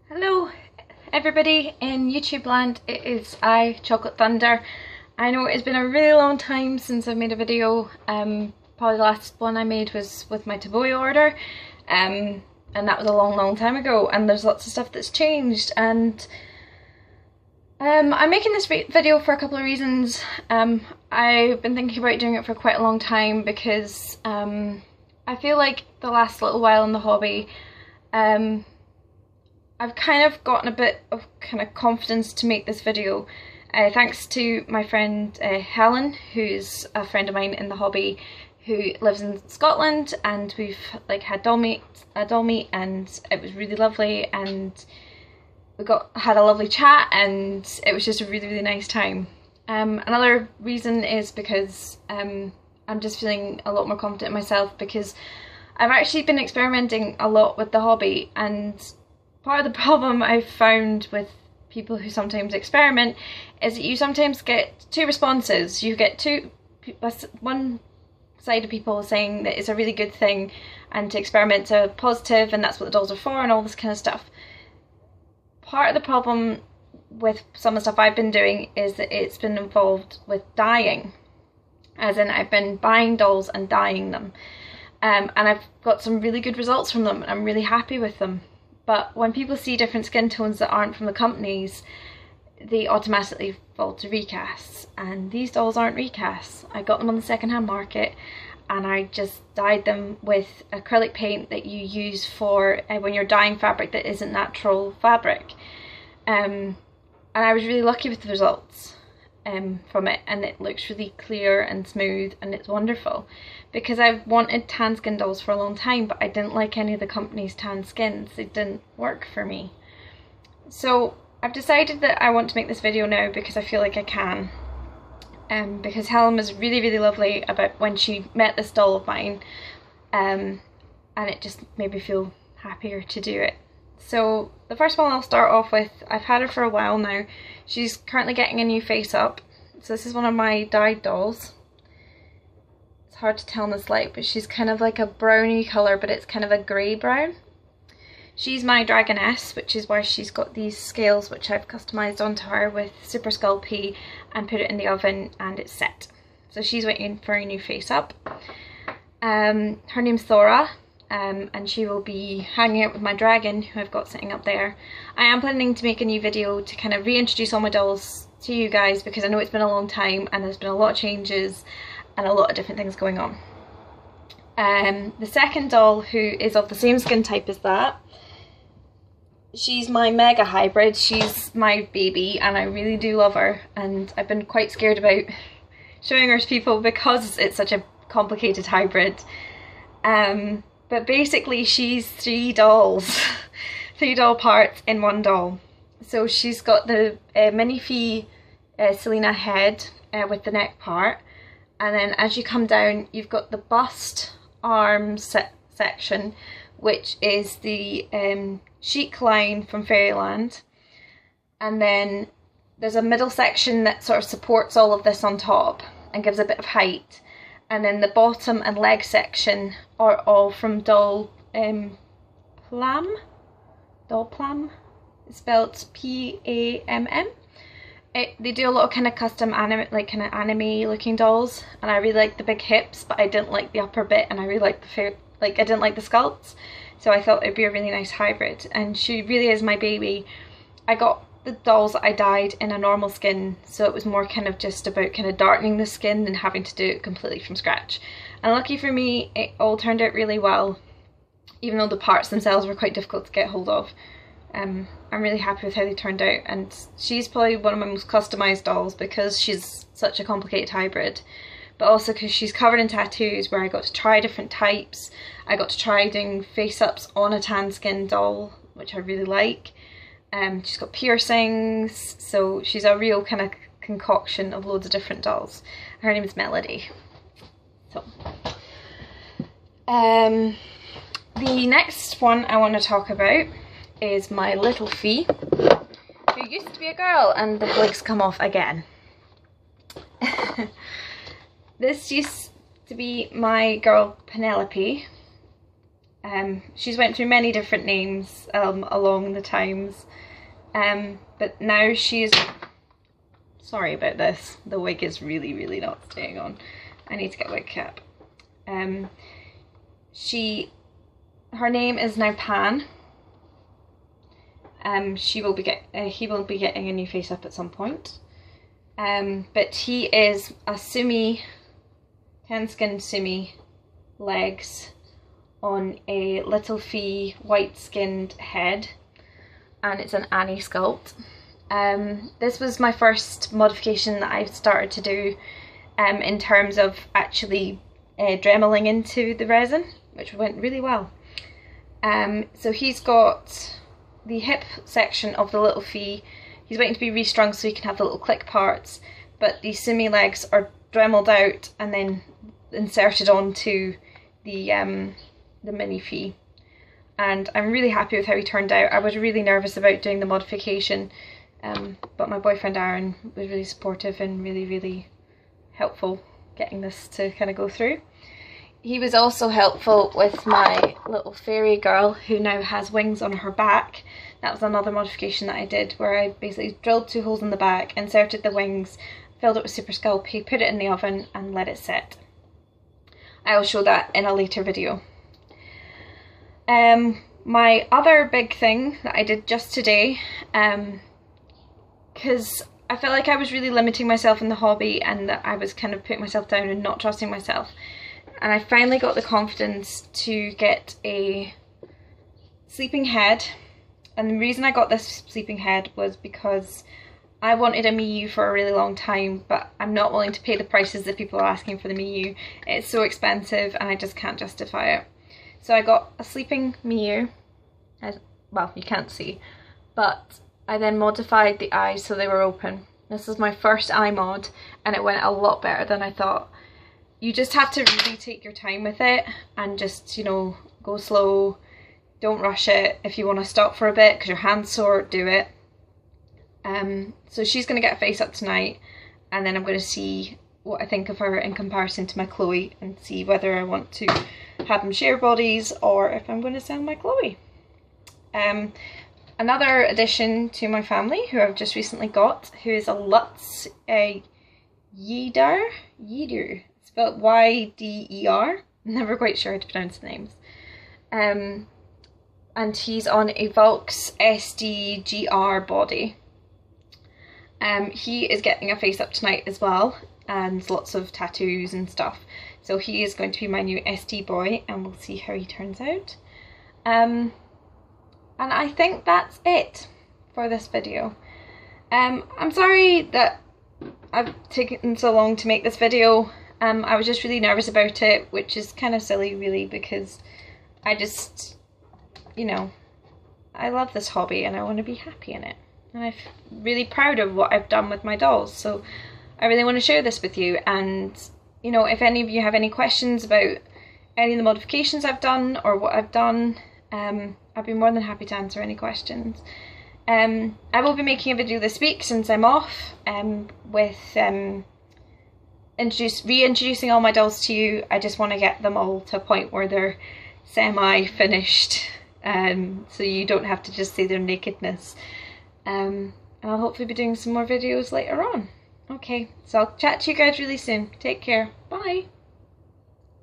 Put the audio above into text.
Hello everybody in YouTube land, it is I, Chocolate Thunder. I know it's been a really long time since I've made a video. Probably the last one I made was with my Tabooey order, and that was a long time ago, and there's lots of stuff that's changed, and I'm making this video for a couple of reasons. I've been thinking about doing it for quite a long time because I feel like the last little while in the hobby I've kind of gotten a bit of confidence to make this video, thanks to my friend Helen, who's a friend of mine in the hobby, who lives in Scotland, and we've had a doll meet, and it was really lovely, and we had a lovely chat, and it was just a really nice time. Another reason is because I'm just feeling a lot more confident in myself, because I've actually been experimenting a lot with the hobby, and part of the problem I've found with people who sometimes experiment is that you sometimes get two responses. You get one side of people saying that it's a really good thing and to experiment are positive and that's what the dolls are for and all this kind of stuff. Part of the problem with some of the stuff I've been doing is that it's been involved with dyeing, as in I've been buying dolls and dyeing them, and I've got some really good results from them and I'm really happy with them. But when people see different skin tones that aren't from the companies, they automatically fall to recasts, and these dolls aren't recasts. I got them on the second-hand market and I just dyed them with acrylic paint that you use for when you're dyeing fabric that isn't natural fabric. And I was really lucky with the results from it, and it looks really clear and smooth and it's wonderful, because I've wanted tan skin dolls for a long time, but I didn't like any of the company's tan skins. They didn't work for me. So I've decided that I want to make this video now because I feel like I can, because Helen was really lovely about when she met this doll of mine, and it just made me feel happier to do it. So the first one I'll start off with, I've had her for a while now. She's currently getting a new face up. So this is one of my dyed dolls. It's hard to tell in this light, but she's kind of like a browny colour, but it's kind of a grey brown. She's my Dragoness, which is why she's got these scales which I've customised onto her with Super Skull P and put it in the oven and it's set. So she's waiting for a new face up. Her name's Thora. And she will be hanging out with my dragon, who I've got sitting up there. I am planning to make a new video to kind of reintroduce all my dolls to you guys, because I know it's been a long time and there's been a lot of changes and a lot of different things going on. The second doll, who is of the same skin type as that, she's my mega hybrid. She's my baby and I really do love her, and I've been quite scared about showing her to people because it's such a complicated hybrid. But basically she's three dolls, three doll parts in one doll. So she's got the minifee Selena head with the neck part, and then as you come down you've got the bust arms section, which is the chic line from Fairyland, and then there's a middle section that sort of supports all of this on top and gives a bit of height. And then the bottom and leg section are all from Doll Plam. It's spelled P-A-M-M. They do a lot of kind of custom anime looking dolls, and I really like the big hips, but I didn't like the upper bit, and I really like I didn't like the sculpts, so I thought it'd be a really nice hybrid. And she really is my baby. I got the dolls that I dyed in a normal skin, so it was more just about darkening the skin than having to do it completely from scratch. And lucky for me, it all turned out really well, even though the parts themselves were quite difficult to get hold of. I'm really happy with how they turned out, and she's probably one of my most customised dolls because she's such a complicated hybrid, but also because she's covered in tattoos, where I got to try different types. I got to try doing face-ups on a tan skin doll, which I really like. She's got piercings, so she's a real kind of concoction of loads of different dolls. Her name is Melody. So, the next one I want to talk about is my little Fee, who used to be a girl, and the legs come off again. This used to be my girl Penelope, She's went through many different names along the times, but now she's, sorry about this, the wig is really not staying on. I need to get a wig cap. Her name is now Pan. He will be getting a new face up at some point. But he is a sumi, tan skin sumi legs on a little fee white skinned head, and it's an Annie sculpt. This was my first modification that I've started to do in terms of actually dremeling into the resin, which went really well. So he's got the hip section of the little fee. He's waiting to be restrung so he can have the little click parts, but the sumi legs are dremeled out and then inserted onto the mini fee. And I'm really happy with how he turned out. I was really nervous about doing the modification, but my boyfriend Aaron was really supportive and really helpful getting this to kind of go through. He was also helpful with my little fairy girl who now has wings on her back. That was another modification that I did, where I basically drilled 2 holes in the back, inserted the wings, filled it with Super Sculpey, put it in the oven and let it set. I will show that in a later video. My other big thing that I did just today, because I felt like I was really limiting myself in the hobby and that I was kind of putting myself down and not trusting myself. And I finally got the confidence to get a sleeping head. And the reason I got this sleeping head was because I wanted a Miyu for a really long time, but I'm not willing to pay the prices that people are asking for the Miyu. It's so expensive and I just can't justify it. So I got a sleeping Miyu, well, you can't see, but I then modified the eyes so they were open. This is my first eye mod and it went a lot better than I thought. You just have to really take your time with it and just, you know, go slow. Don't rush it. If you want to stop for a bit because your hand's sore, do it. So she's going to get a face up tonight, and then I'm going to see what I think of her in comparison to my Chloe and see whether I want to have them share bodies or if I'm going to sell my Chloe. Another addition to my family who I've just recently got, who is a Lutz Yeder, spelled Y-D-E-R, never quite sure how to pronounce the names. And he's on a Volks SDGR body. He is getting a face up tonight as well, and lots of tattoos and stuff. So he is going to be my new SD boy, and we'll see how he turns out. And I think that's it for this video. I'm sorry that I've taken so long to make this video. I was just really nervous about it, which is kind of silly really, because I just, you know, I love this hobby and I want to be happy in it. And I'm really proud of what I've done with my dolls, so I really want to share this with you. And, you know, if any of you have any questions about any of the modifications I've done or what I've done, I'd be more than happy to answer any questions. I will be making a video this week since I'm off, with reintroducing all my dolls to you. I just want to get them all to a point where they're semi-finished, so you don't have to just see their nakedness. And I'll hopefully be doing some more videos later on. Okay, so I'll chat to you guys really soon. Take care. Bye.